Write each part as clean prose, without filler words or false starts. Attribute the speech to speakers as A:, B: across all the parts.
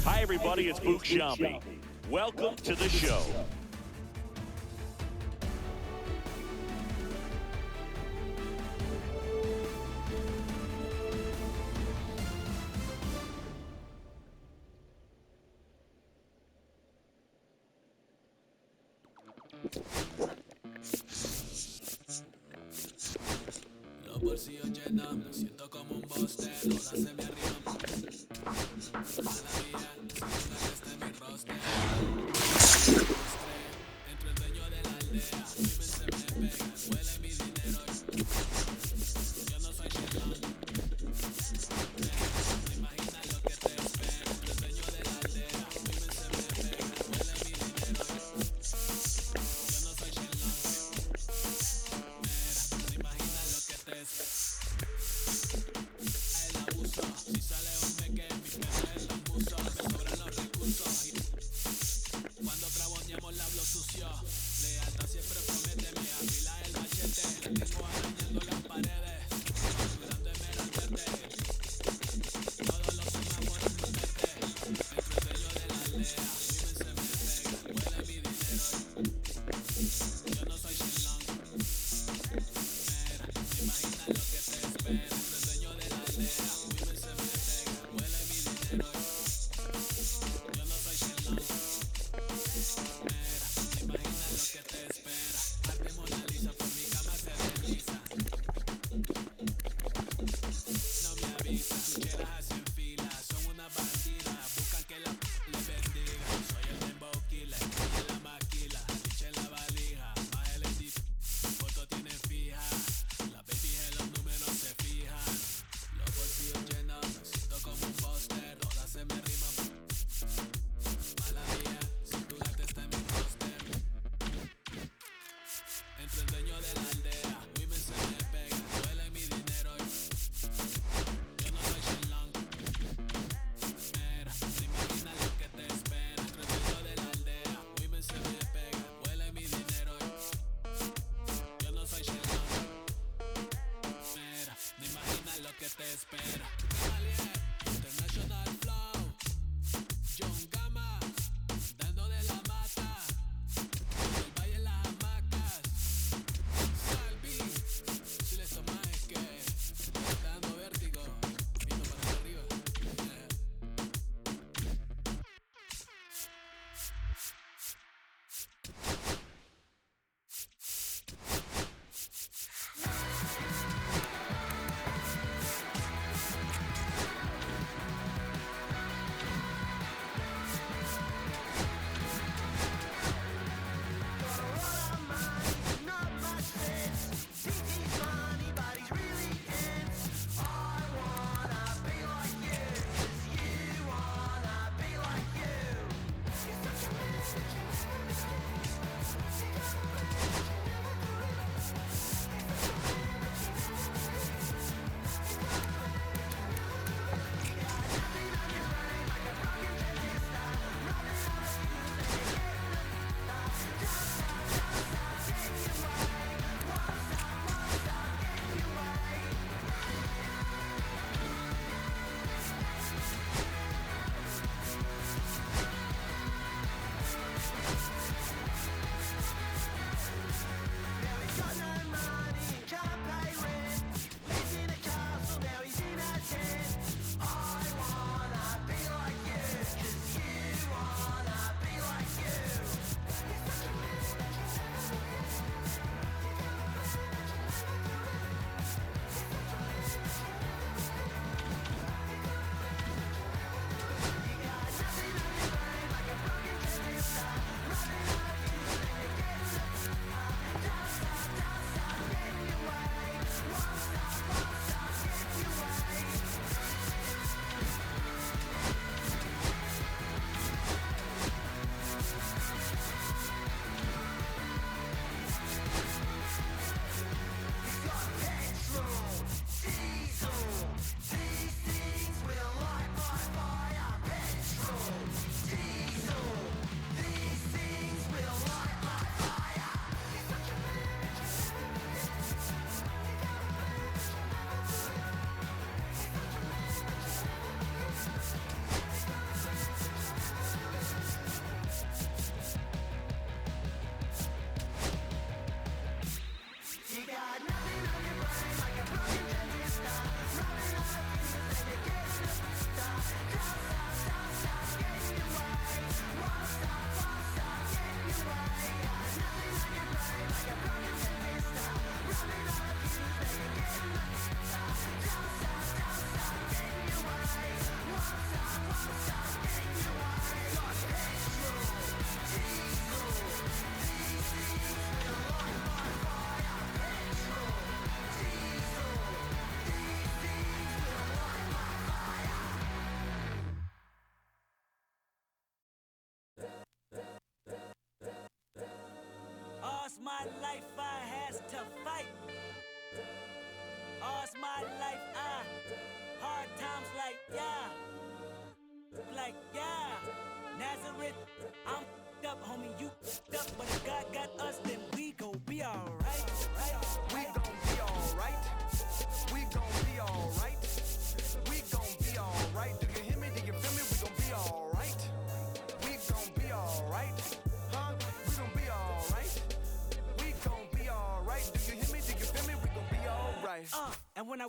A: Hi, everybody. It's Book Shambi. Welcome to the show.
B: Los bolsillos llenan, me siento como un buster, ahora se me arriman. A la vía, sin que esté mi roster. Entro el dueño de la aldea, mi mente se me pega, huele mi dinero. Yo no soy Sherlock, te imaginas lo que te espera. Entro el dueño de la aldea, mi mente se me pega, huele mi dinero. Yo no soy Sherlock, te imaginas lo que te espera. El abuso, si sale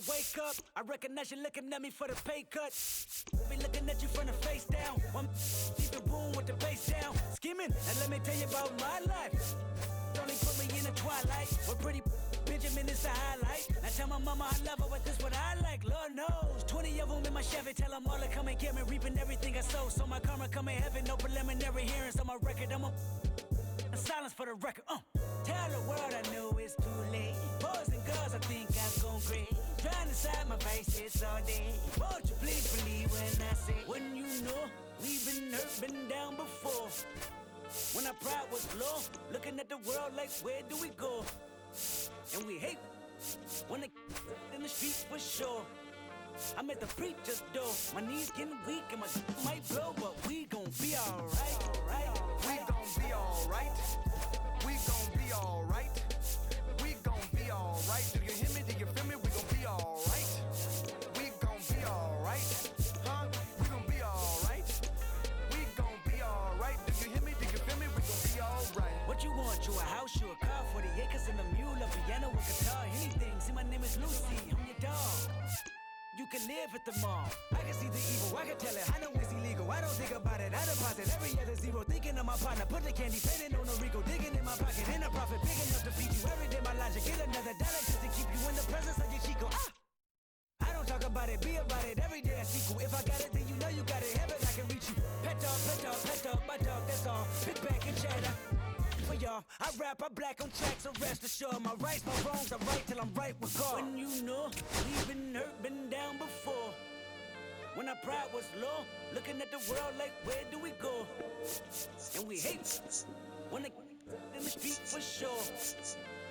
C: wake up, I recognize you looking at me for the pay cut. Be looking at you from the face down. One deep the room with the bass down. Skimming, and let me tell you about my life. Only put me in the twilight. We're pretty Benjamin is the highlight. I tell my mama I love her, but this what I like. Lord knows, 20 of them in my Chevy. Tell them all to come and get me, reaping everything I sow. So my karma come in heaven, no preliminary hearings on my record. I'm a silence for the record. Tell the world I know it's too late. Boys and girls, I think I've gone crazy. Trying to decide my vices all day. Won't you please believe when I say, when you know we've been hurt, been down before. When our pride was low, looking at the world like, where do we go? And we hate when they in the street for sure. I'm at the preacher's door. My knees getting weak and my might blow, but we gon' be alright.
D: We gon' be alright. We gon' be alright. We gon' be alright. Do you hear me? Do you feel me? We gon' be alright. We gon' be alright. Huh? We gon' be alright. We gon' be alright. Do you hear me? Do you feel me? We gon' be alright.
C: What you want? You a house, you a car, 40 acres and a mule, a piano, a guitar, anything. See, my name is Lucy, I'm your dog. You can live at the mall. I can see the evil, I can tell it. I know it's illegal. I don't think about it. I deposit every other zero. Thinking of my partner, put the candy, painting on the Rico, digging in my pocket, in a profit, big enough to feed you every day. My logic, get another dollar just to keep you in the presence of your Chico. I don't talk about it, be about it. Every day I sequel. If I got it, then you know you got it. Heaven, I can reach you. Pet dog, my dog, that's all. Pick back and chatter. For y'all, I rap, I black on tracks, so rest assured. My rights, my wrongs, I right till I'm right with God. When you know we've been hurt, been down before. When our pride was low, looking at the world like, where do we go? And we hate when they in the street for sure.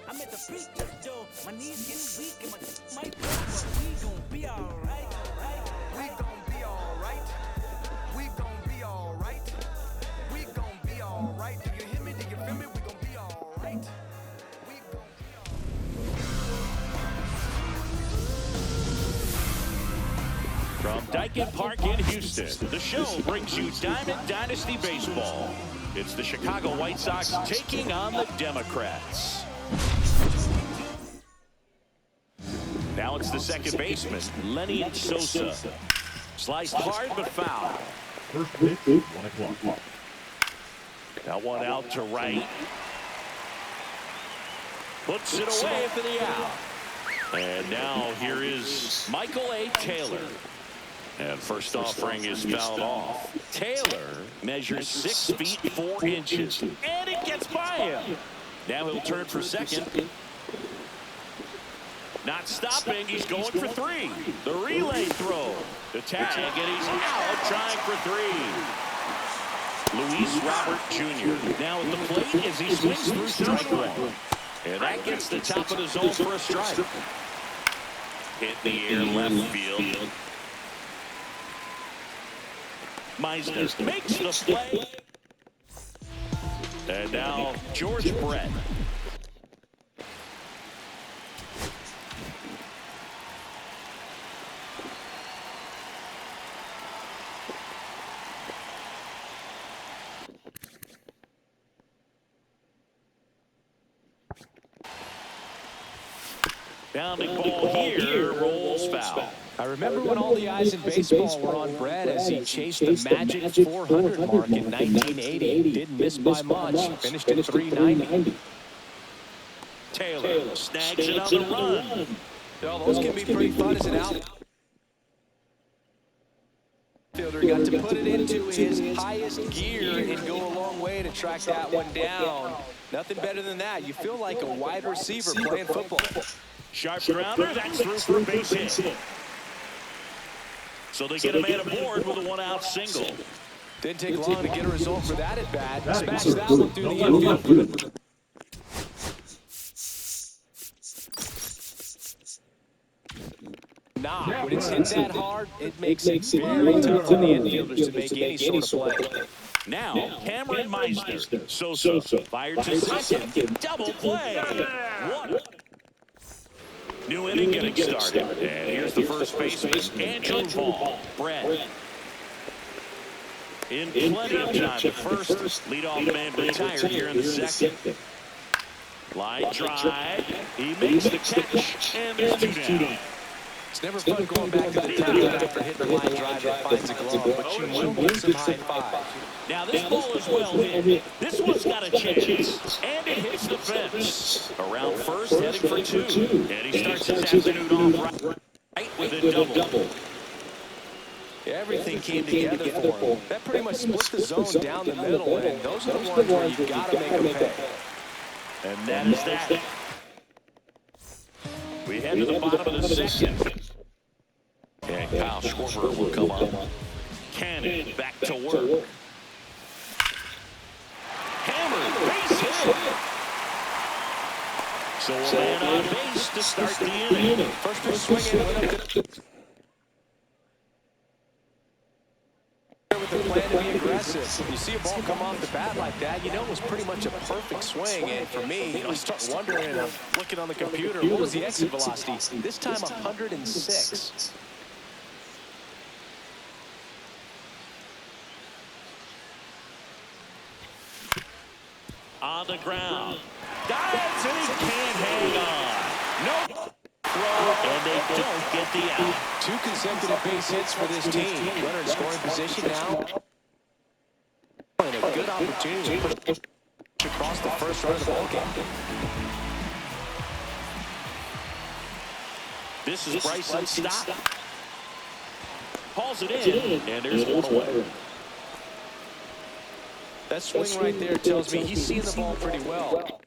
C: I'm at the preacher's door. My knees getting weak and my might blow, but we gon' be alright.
D: We gon' be alright. We gon' be alright. We gon' be alright. Do you hear me? Do you feel me? We gon' be alright. We gon' be
A: From Dyken Park in Houston, the show brings you Diamond Dynasty Baseball. It's the Chicago White Sox taking on the Democrats. Now it's the second baseman, Lenny Sosa. Sliced hard but foul.
E: First pitch, 1 o'clock.
A: That one out to right. Puts it away for the out. And now here is Michael A. Taylor. And first offering is fouled off. Taylor measures 6 feet 4 inches. And it gets by him. Now he'll turn for second. Not stopping. He's going for 3. The relay throw. The tag, and he's out trying for 3. Luis Robert Jr. now at the plate as he swings through strike one. And that gets the top of the zone for a strike. Hit the air left field. Meisner makes the play. And now George Brett. Bounding ball here, rolls foul.
F: I remember when all the eyes in baseball were on Brett as he chased the magic 400 mark in 1980. Didn't miss by much. Finished in 390.
A: Taylor snags another run.
F: Those can be pretty fun as an outfielder. Got to put it into his highest gear and go a long way to track that one down. Nothing better than that. You feel like a wide receiver playing football.
A: Sharp grounder, that's through for a base hit. So they get a man aboard with a 1-out single.
F: Didn't take long to get a result for that at bat. Smashed that one through the infield. When it's hit that hard, it makes it very tough for the infielders to make any sort of play.
A: Now, Cameron Meisner. Sosa fired to second. Double play. One. New inning getting started. And here's the first baseman, Andrew Vaughn. Brett. In plenty of time to first. Leadoff man retired here in the second. Line drive. He makes the catch. And there's 2 down.
F: It's never fun going back to the dugout after hitting a line drive that finds a glove, but you will get some high fives.
A: Now this ball is well hit. This one's got a chance. And it hits the fence. Around first, heading for two. And he starts his afternoon off right with a double.
F: Everything came together for him. That pretty much split the zone down the middle, and those are the ones where you've got to make them pay.
A: And that is that. We head to the bottom of the second. And Kyle Schwarber will come up. Cannon back to work. Hammered, base hit. So a man on base to start the inning.
F: First pitch swinging, went up with the plan to be aggressive. You see a ball come off the bat like that, you know it was pretty much a perfect swing. And for me, I start wondering, and I'm looking on the computer, what was the exit velocity? This time 106.
A: On the ground. Dives and he can't hang on. No throw, and they don't get the out.
F: 2 consecutive base hits for this team. Runner in scoring position now. And a good opportunity to put a push across the first run of the ball game.
A: This is Bryson's stop. Hauls it in, and there's one away.
F: That swing right there tells me he's seeing the ball pretty well.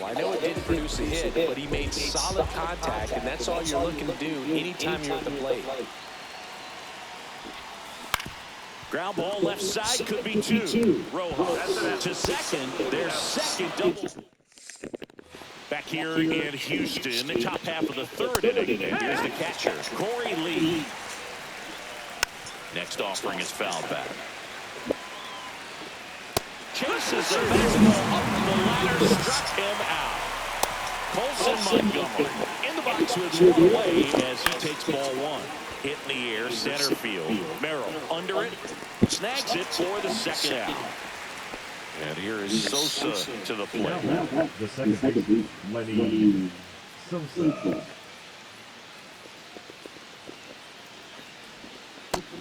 F: I know it didn't produce a hit, but he made solid contact, and that's all you're looking to do anytime you're at the plate.
A: Ground ball left side, could be 2. Rojas to second, their second double. Back here in Houston, the top half of the third inning, and here's the catcher, Corey Lee. Next offering is fouled back. Chases the fastball up the ladder, struck him out. Colson Montgomery in the box with one away as he takes ball 1. Hit in the air, center field. Merrill under it, snags it for the second out. And here is Sosa to the plate.
E: The second baseman, Lenny Sosa.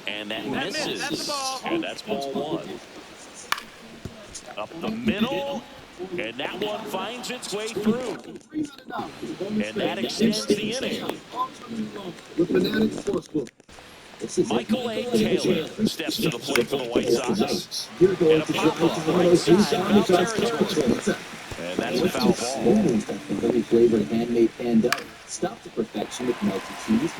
A: And that misses. And that's ball 1. Up the middle, and that one finds its way through. And that extends the inning. Michael A. Taylor steps to the plate for the White Sox. And a pop-up right side, foul territory. And that's a foul ball.
G: Flavored handmade pan dough. Stop the perfection with melted cheese,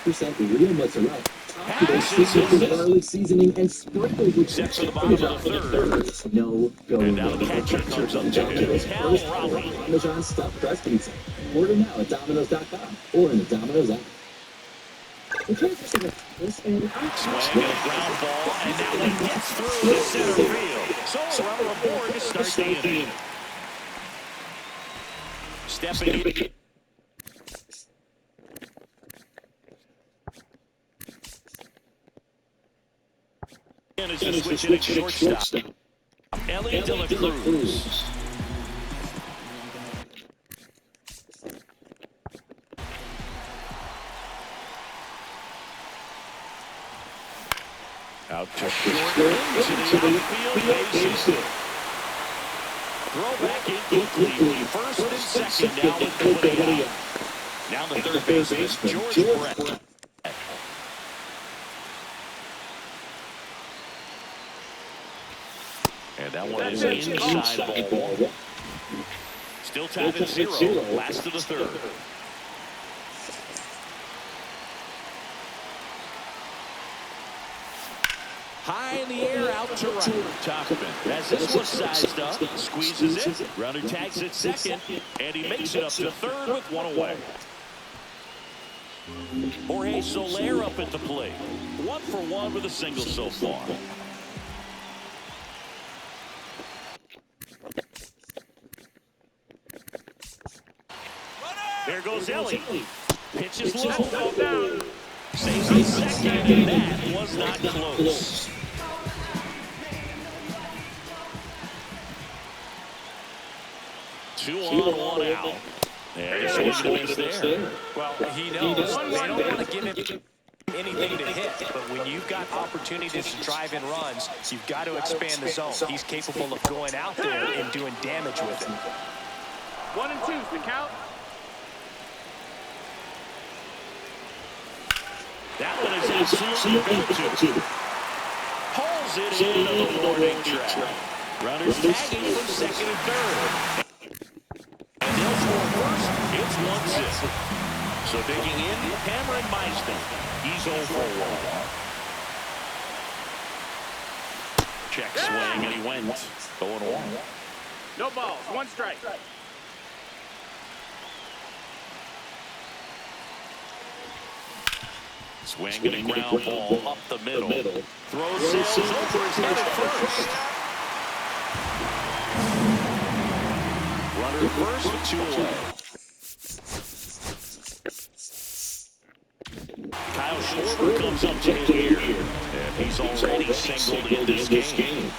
G: 100% real mozzarella. Garlic seasoning and sprinkled with
A: Set for the bottom of the third.
G: no go.
A: And now the catcher comes up to Cal Raleigh.
G: Parmesan stuffed crust pizza. Order now at Domino's.com or in the Domino's app.
A: Swing and a ground ball, and that one gets through the center field. So a runner aboard to start the inning. Stepping in. And is the switch in at shortstop. Ellie De La Cruz. Out to short into the outfield bases. Throw back incomplete. First and second now with nobody out. Now the third baseman, George Brett. And that one is inside ball 1. Still tied at 0. Last of the third. High in the air, out to right. Topman, as this one sized up, squeezes it. Runner tags it second, and he makes it up to third with one away. Jorge Soler up at the plate. 1 for 1 with a single so far. There goes Ellie. Pitches low. Saves the second, and that was not close. Two on, one out. And he's swinging and a miss there.
F: Well, he knows they don't want to give him anything to hit, but when you've got opportunities to drive in runs, you've got to expand the zone. He's capable of going out there and doing damage with it.
H: 1 and 2's the count.
A: That one is absolutely good. Pulls it into the warning track. Runners tagging for second and third. And they'll score first. It's 1-0. So digging in, Cameron Meisner. He's 0 for 1. Check swing, and he went 0-1.
H: No balls, 1 strike.
A: Swing and a ground ball up the middle. Throws sails over his head at first. Runner first with 2 away. Kyle Schwarber comes up to hit here. And he's already singled in this game.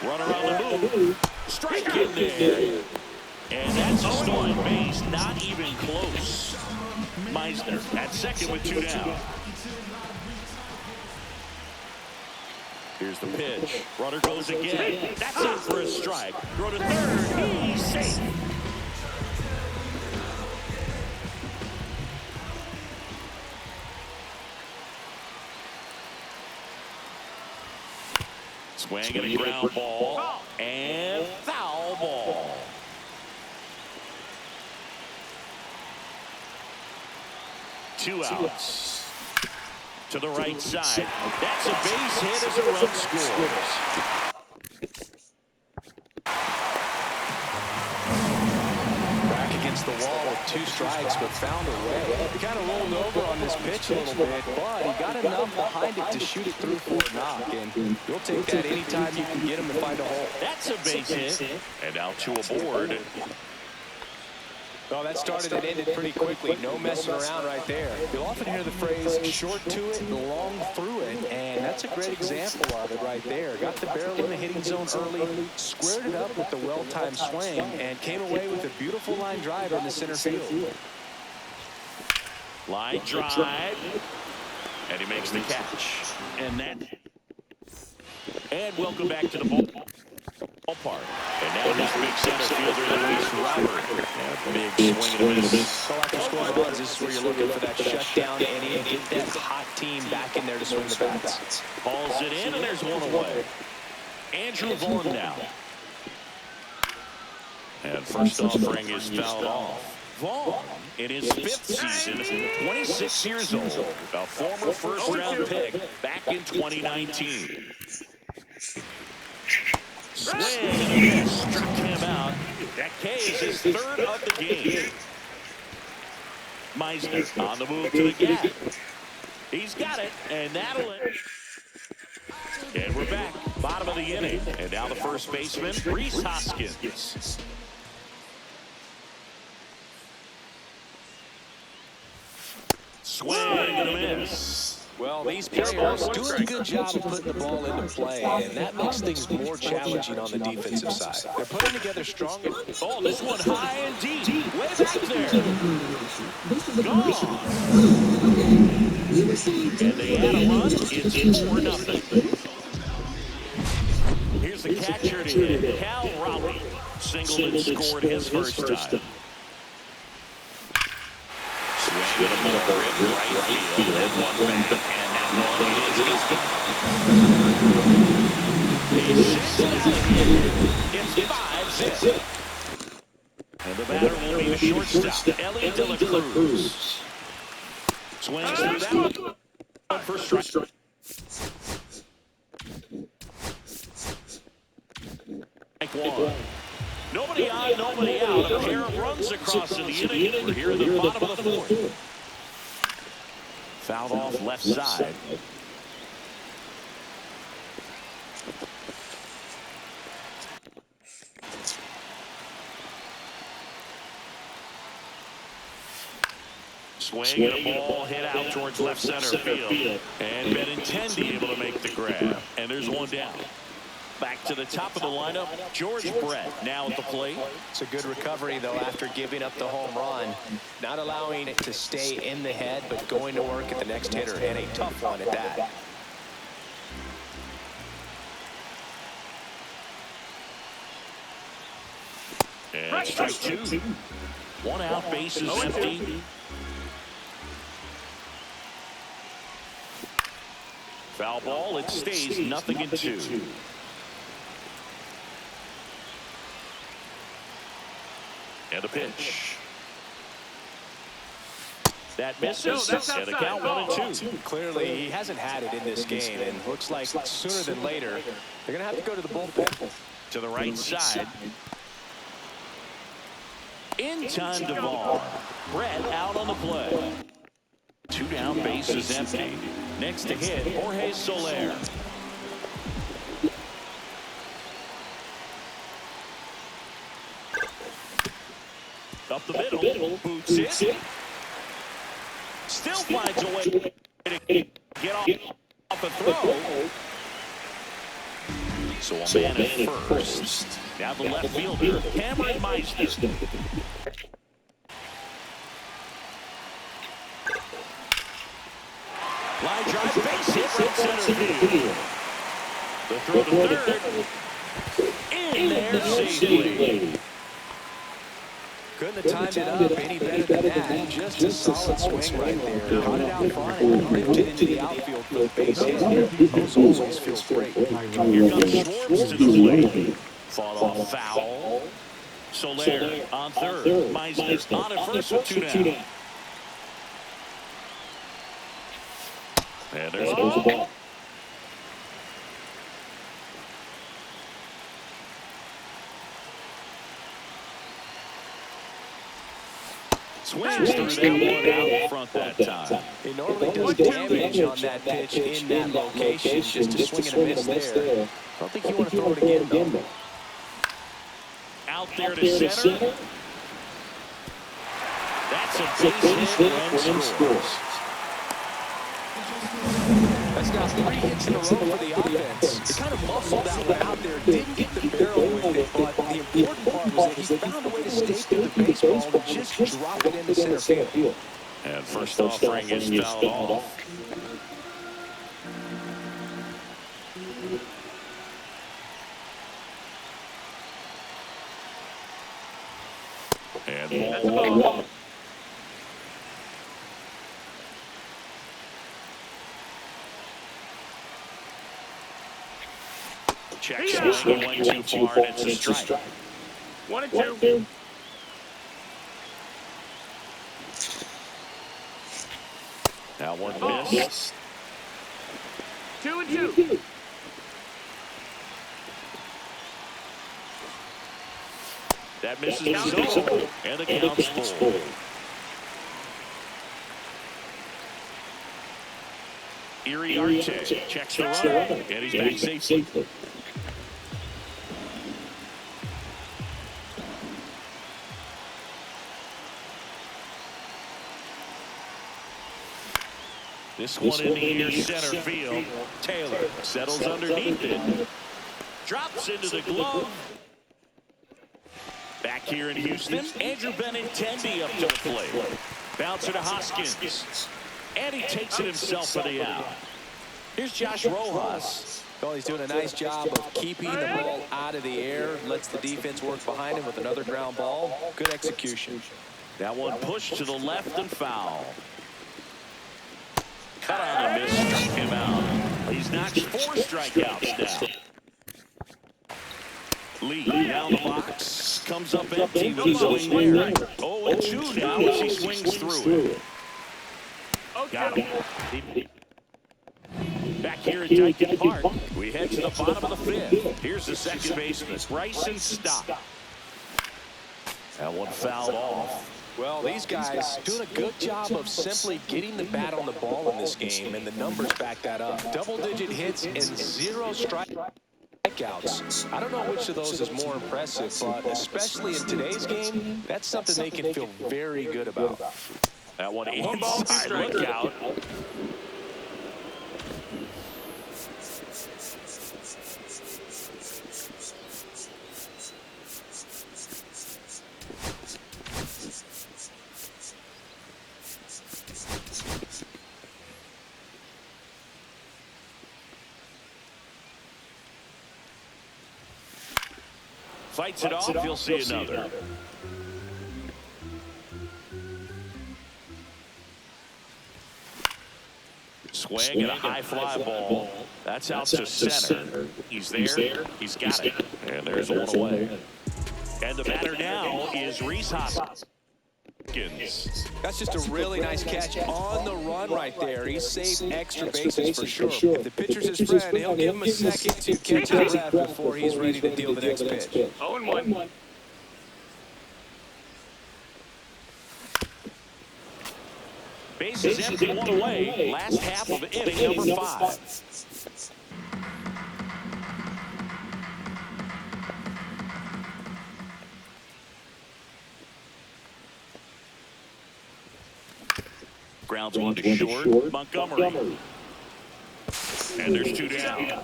A: Runner on the move. Strike in there. And that's a stolen base. Not even close. Meisner at second with 2 down. Here's the pitch. Runner goes again. That's in for a strike. Throw to third. He's safe. Swing and a ground ball. And foul ball. Two outs. To the right side. That's a base hit as a run scores.
F: Back against the wall with 2 strikes, but found a way. He kind of rolled over on this pitch a little bit, but he got enough behind it to shoot it through for a knock. And you'll take that anytime you can get him to find a hole.
A: That's a base hit. And now 2 aboard.
F: Well, that started and ended pretty quickly. No messing around right there. You'll often hear the phrase short to it, long through it, and that's a great example of it right there. Got the barrel in the hitting zone early, squared it up with the well-timed swing, and came away with a beautiful line drive in the center field.
A: Line drive, and he makes the catch. And welcome back to the ballpark. And now his big center fielder, Luis Robert. Big swing and a miss.
F: So after scoring runs, this is where you're looking for that shutdown inning and get that hot team back in there to swing the bats.
A: Hauls it in, and there's 1 away. Andrew Vaughn now. And first offering is fouled off. Vaughn, in his 5th season, 26 years old, a former first-round pick back in 2019. Swing and a miss, struck him out. That K is his 3rd of the game. Meisner on the move to the gap. He's got it, and that'll it. And we're back, bottom of the inning. And now the first baseman, Rhys Hoskins. Swing and a miss.
F: Well, these players doing a good job of putting the ball into play, and that makes things more challenging on the defensive side. They're putting together strong.
A: Oh, this one high and deep. Way back there. Gone. And they add a run. It's 4-0. Here's the catcher to hit. Cal Raleigh singled and scored his first time. Swing and a ball rip right field. That one back, and that one is it's 5-0. And the batter will be the shortstop, Ellie De La Cruz. Swings through that one for strike. Strike 1. Nobody on, nobody out. A pair of runs across in the inning. We're here at the bottom of the 4th. Fouled off left side. Swing and a ball hit out towards left center field. And Benintendi able to make the grab. And there's 1 down. Back to the top of the lineup, George Brett now at the plate.
F: It's a good recovery, though, after giving up the home run. Not allowing it to stay in the head, but going to work at the next hitter, and a tough one at that.
A: And strike two. One out, bases empty. Foul ball, it stays 0-2. And a pitch. That misses. And a count 1-2.
F: Clearly, he hasn't had it in this game, and looks like sooner than later, they're going to have to go to the bullpen.
A: To the right side. In time, Duvall. Brett out on the play. 2 down, bases empty. Next to hit, Jorge Soler. Up the middle, boots it. Still finds a way to get off the throw. So a man at first. Now the left fielder, Cameron Meisner. Line drive, base hit, right center field. The throw to third. In there safely.
F: Couldn't have timed it up any better than that. Just a solid swing right there. Caught it out front and ripped it into the outfield for the base hit. Those always feels great.
A: Here comes Schwartz to the plate. Fought off foul. Soler on third. Meisner on at first with 2 down. And there's a ball. Swings through that one out in front that time.
F: He normally does damage on that pitch in that location. Just a swing and a miss there. I don't think you want to throw it again, though.
A: Out there to center. That's a base hit and scores.
F: That's now 3 hits in a row for the offense. He kind of muscled that one out there, didn't get the barrel with it, but the important part was that he found a way to stay through the baseball and just drop it into center field.
A: And first offering is fouled off. And ball. Check swing, went too far, and it's a strike.
H: 1-2.
A: That one missed.
H: 2-2.
A: That misses the zone, and the count's full. Erie Arte checks the run, and he's back safely. This one in the near center field. Taylor settles underneath it. Drops into the glove. Back here in Houston, Andrew Benintendi up to the plate. Bouncer to Hoskins. And he takes it himself for the out. Here's Josh Rojas.
F: Well, he's doing a nice job of keeping the ball out of the air. Lets the defense work behind him with another ground ball. Good execution.
A: That one pushed to the left and foul. Cut on a miss, struck him out. He's notched 4 strikeouts now. Lee down the box. Comes up empty with a swing there. 0-2 now as he swings through it. Got him. Back here at Dyken Park, we head to the bottom of the 5th. Here's the second baseman, Bryson Stott. That one fouled off.
F: Well, these guys doing a good job of simply getting the bat on the ball in this game, and the numbers back that up. Double-digit hits and 0 strikeouts. I don't know which of those is more impressive, but especially in today's game, that's something they can feel very good about.
A: That one inside, look out. Fights it off. He'll see another. Swing and a high fly ball. That's out to center. He's there. He's got it. And there's one away. And the batter now is Rhys Hoskins.
F: That's just a really nice catch on the run right there. He saved extra bases for sure. If the pitcher's his friend, he'll give him a second to catch his breath before he's ready to deal the next pitch.
H: 0-1.
A: Bases empty, one away. Last half of inning number 5. Grounds one to short. Montgomery. And there's 2 down.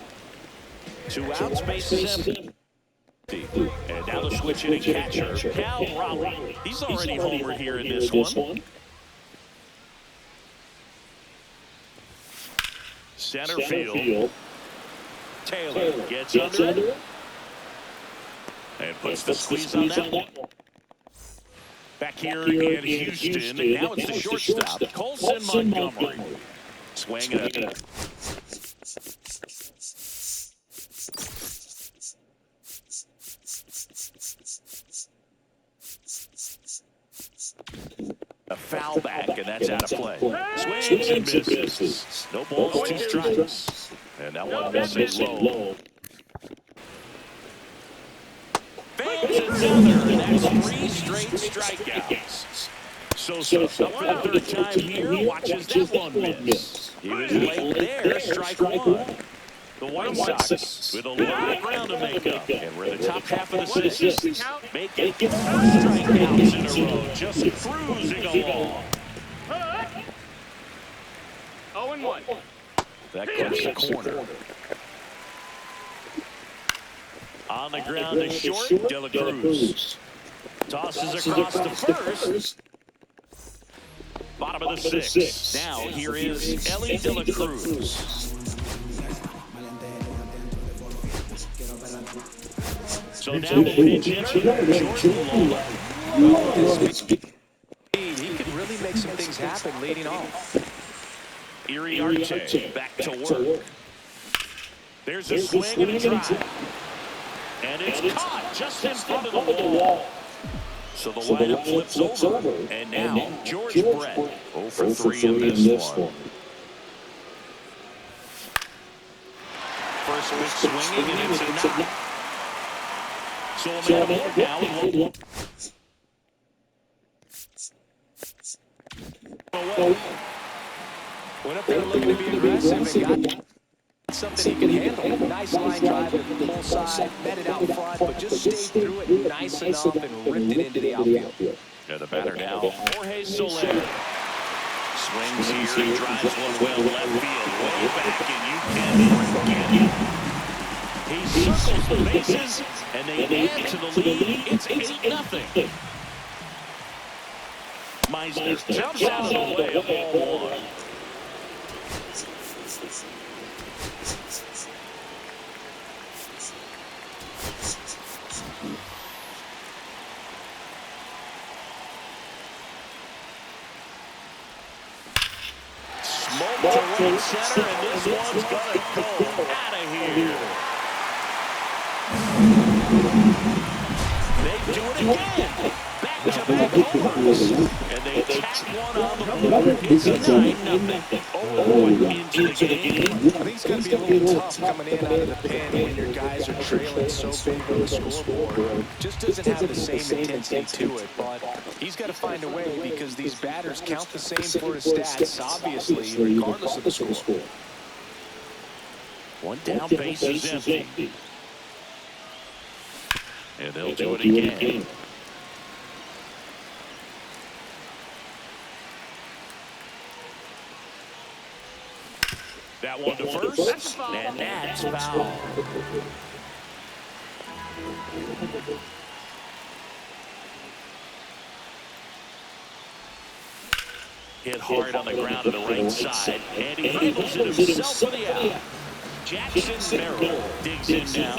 A: 2 outs, bases empty. And now the switch hitting catcher, Cal Raleigh. He's already homered here in this one. Center field. Taylor gets under it. And puts the squeeze on that one. Back here in Houston. Now it's the shortstop, Colson Montgomery. Swing it up. A foul back, and that's out of play. Swings and misses. No balls, 2 strikes. And that one misses low. Fans another, and that's 3 straight strikeouts. Sosa up for the 3rd time here, watches that one miss. He was late there, strike 1. The White Sox with a lot of ground to make up. And we're in the top half of the 6th. Making 4 strikeouts in a row, just cruising along.
H: 0-1.
A: That cuts the corner. On the ground to short, De La Cruz. Tosses across the first. Bottom of the 6th. Now here is Ellie De La Cruz. So now the pinch hitter, Jordan Lawler.
F: He could really make some things happen leading off.
A: Iriarte back to work. There's a swing and a drive. And it's caught just in front of the wall. So the lineup flips over. And now George Brett. 0 for 3 in this one. First pitch swinging, and it's a knock. So a man aboard now and one away.
F: Went up there looking to be aggressive and got something he can handle. Nice line drive at the pull side, met it out front, but just stayed through it nice enough and ripped it into the outfield.
A: Yeah, the batter now, Jorge Soler. Swings here, he drives one well left field, way back, and you can't forget it. He circles the bases, and they add to the lead. It's 8-0. Meisner jumps out of the way of ball 1. Smoke to right center, and this one's gonna go out of here. They do it again. Back-to-back homers. And they tack one on the board. It's a 9-0. Oh, into the game.
F: I think it's going to be a little tough coming in out of the pen when your guys are trailing so big on the scoreboard. Just doesn't have the same intensity to it, but he's got to find a way because these batters count the same for his stats, obviously, regardless of the score.
A: One down, base is empty. And they'll do it again. That one to first, and that's foul. Hit hard on the ground to the right side, and he handles it himself for the out. Jackson Merrill digs in now.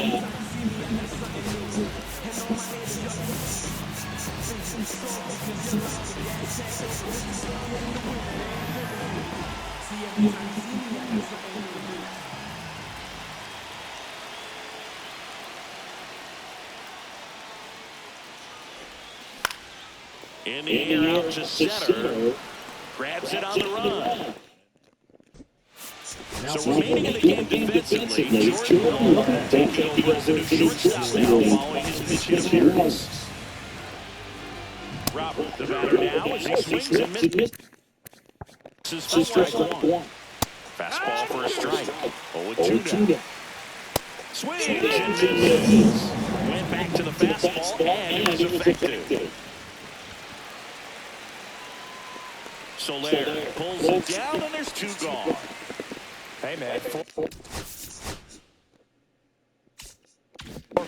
A: In the air out to center. Grabs it on the run. So remaining in the game defensively, Jordan Lawler taking over as the new shortstop now following his pitching appearance. Robert, the batter now, as he swings and misses for strike one. Fastball for a strike. 0-2 now. Swings and misses. Went back to the fastball, and it was effective. Soler pulls it down, and there's 2 gone.
F: Hey, man. 4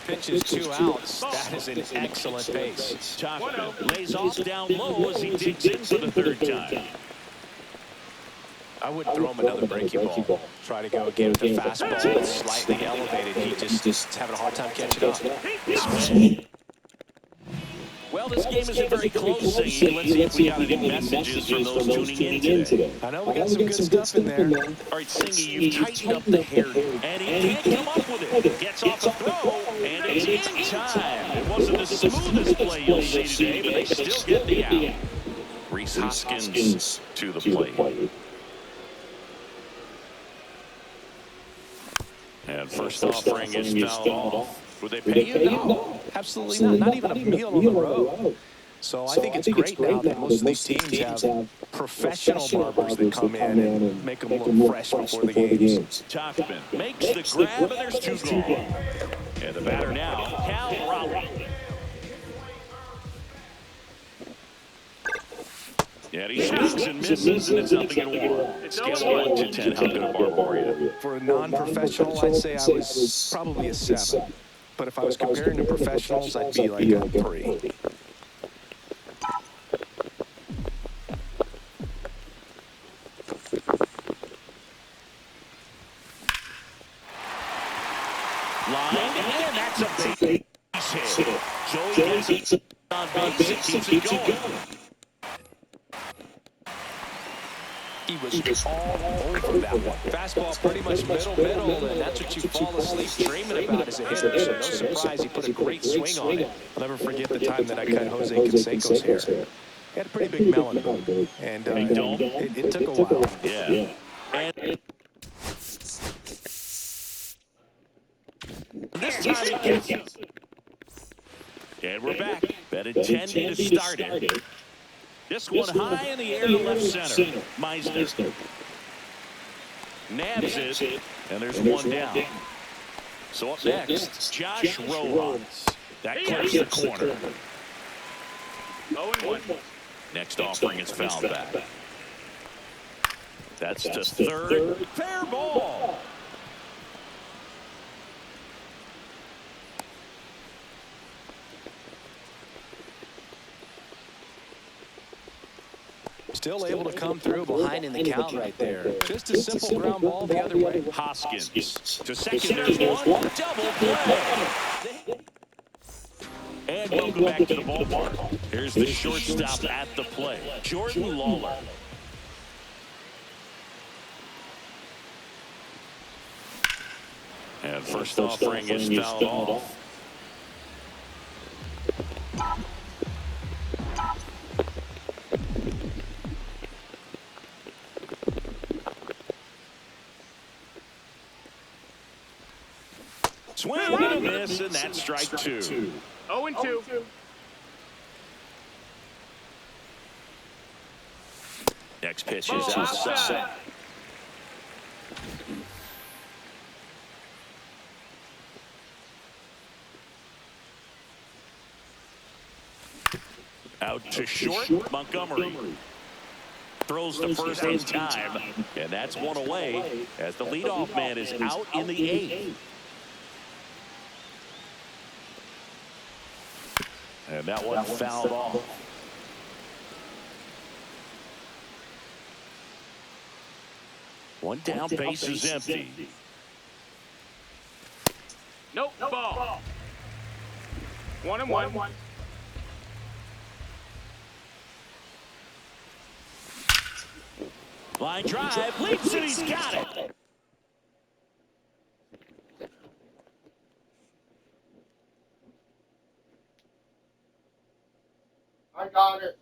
F: pitches, 2 outs. That is an excellent pace.
A: Tuckman lays off down low as he digs in for the 3rd time.
F: I wouldn't throw him another breaking ball. Try to go again with the fastball. It's slightly elevated. He just having a hard time catching up.
A: Well, this game isn't very close, Singy. Let's see if we got any messages from those tuning in today.
F: I know we got some good stuff in there.
A: All right, Singy, you've tightened up the hair, and he can't come up with it. Gets off the throw, and it's in time. It wasn't the smoothest play you'll see today, but they still get the out. Rhys Hoskins to the plate. And first offering is fouled off. Would they pay you?
F: No, absolutely not. Not even a meal on the road. So I think it's great now that most of these teams have professional barbers that come in and make them look fresh before the games.
A: Tuckman makes the grab, and there's 2 gone. And the batter now, Cal Raleigh. Yeah, he swings and misses, and it's nothing at 1. Scale of 1 to 10, how good a barber were you?
F: For a non-professional, I'd say I was probably a 7. But if I was comparing to professionals, I'd be like a 3.
A: Line, and that's a big base hit. Joey gets it on base and keeps it going.
F: He was all over that one. Fastball pretty much middle, and that's what you fall asleep dreaming about as a hitter. So no surprise, he put a great swing on it. I'll never forget the time that I cut Jose Canseco's hair. He had a pretty big melon, and it took a while.
A: Yeah. And this time he gets it. And we're back. Betted 10 to start it. This one high in the air to left center. Meisner nabs it, and there's 1 down. So up next, Josh Rojas. That clears the corner.
H: 0-1.
A: Next offering is fouled back. That's to 3rd. Fair ball.
F: Still able to come through behind in the count right there. Just a simple ground ball the other way.
A: Hoskins to second. There's 1. Double play. And welcome back to the ballpark. Here's the shortstop at the plate, Jordan Lawler. And first offering is fouled off. Swing and a miss, and that's strike 2.
H: 0-2.
A: Next pitch is outside. Out to short, Montgomery. Throws the first in time, and that's 1 away as the leadoff man is out in the 8th. And that one fouled off. One down, base is empty.
H: Nope. Ball. 1-1.
A: Line drive, leaps, and he's got it.
I: I got it.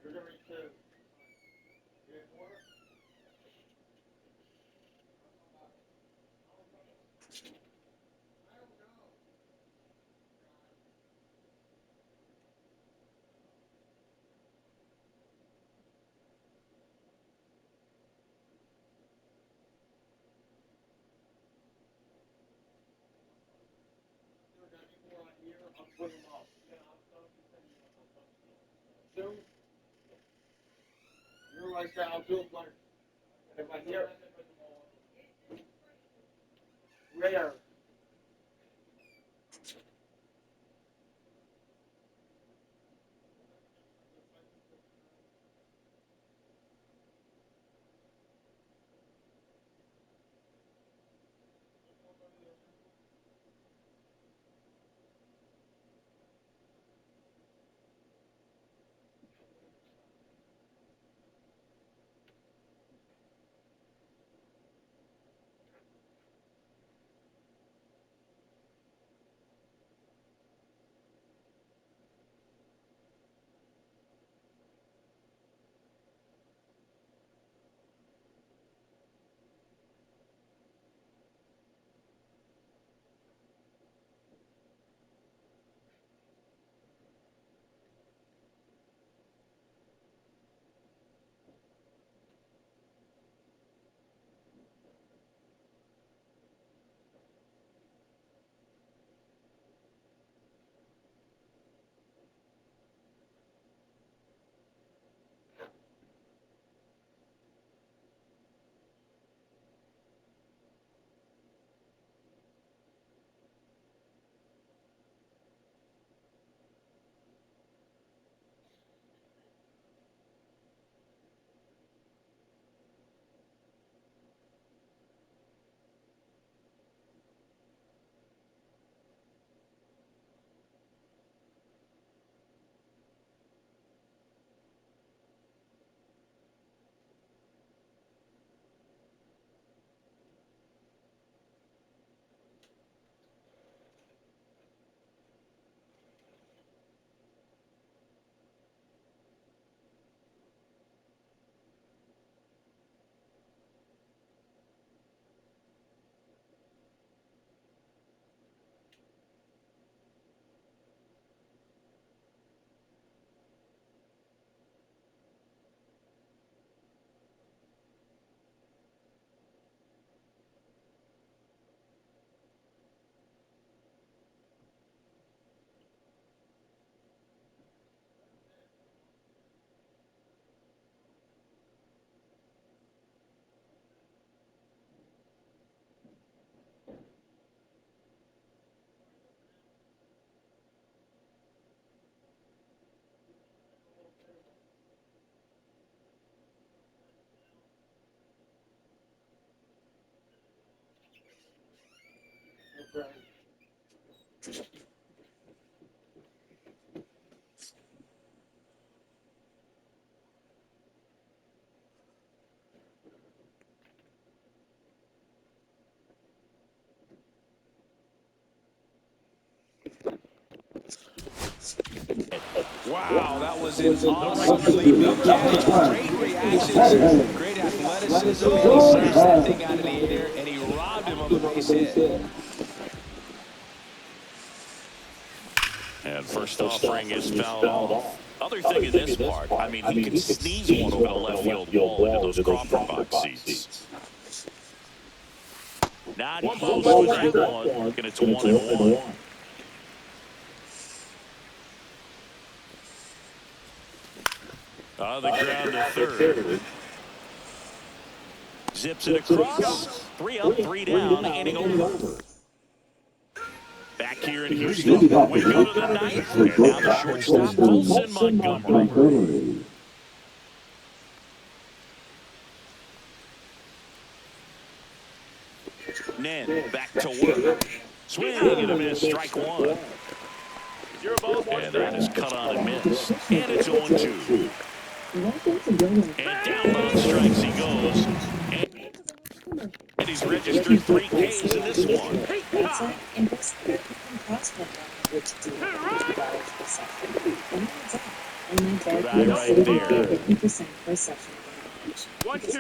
I: You're going to get more? I'll put them up. Two. You're like that. I'll do it like if I hear rare. Okay.
F: Wow, that was an awesomely big catch. Great reactions, great athleticism, and he smashed that thing out of the air, and he robbed him of a base hit.
A: And first offering is fouled off. Other thing in this part, I mean, he can sneeze one over the left field wall into those Crawford box seats. Not close with that one. And it's 1-1. On the ground to third. Zips it across. 3 up, 3 down, inning over. Back here in Houston, we go to the ninth. And now the shortstop, Colson Montgomery. Nen back to work. Swing and a miss, strike one. And that is cut on and missed. And it's 0-2. And down on strikes he goes. And he's registered 3 Ks in this one. Good eye right there.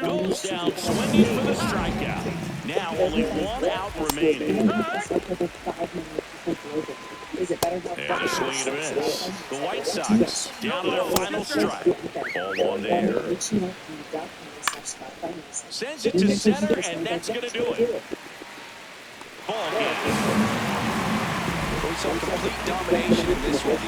A: Goes down swinging for the strikeout. Now only 1 out remaining. And a swing and a miss. The White Sox down to their final strike. Ball 1 there. Sends it to center, and that's going to do it. Ball game.
F: We saw complete domination in this one.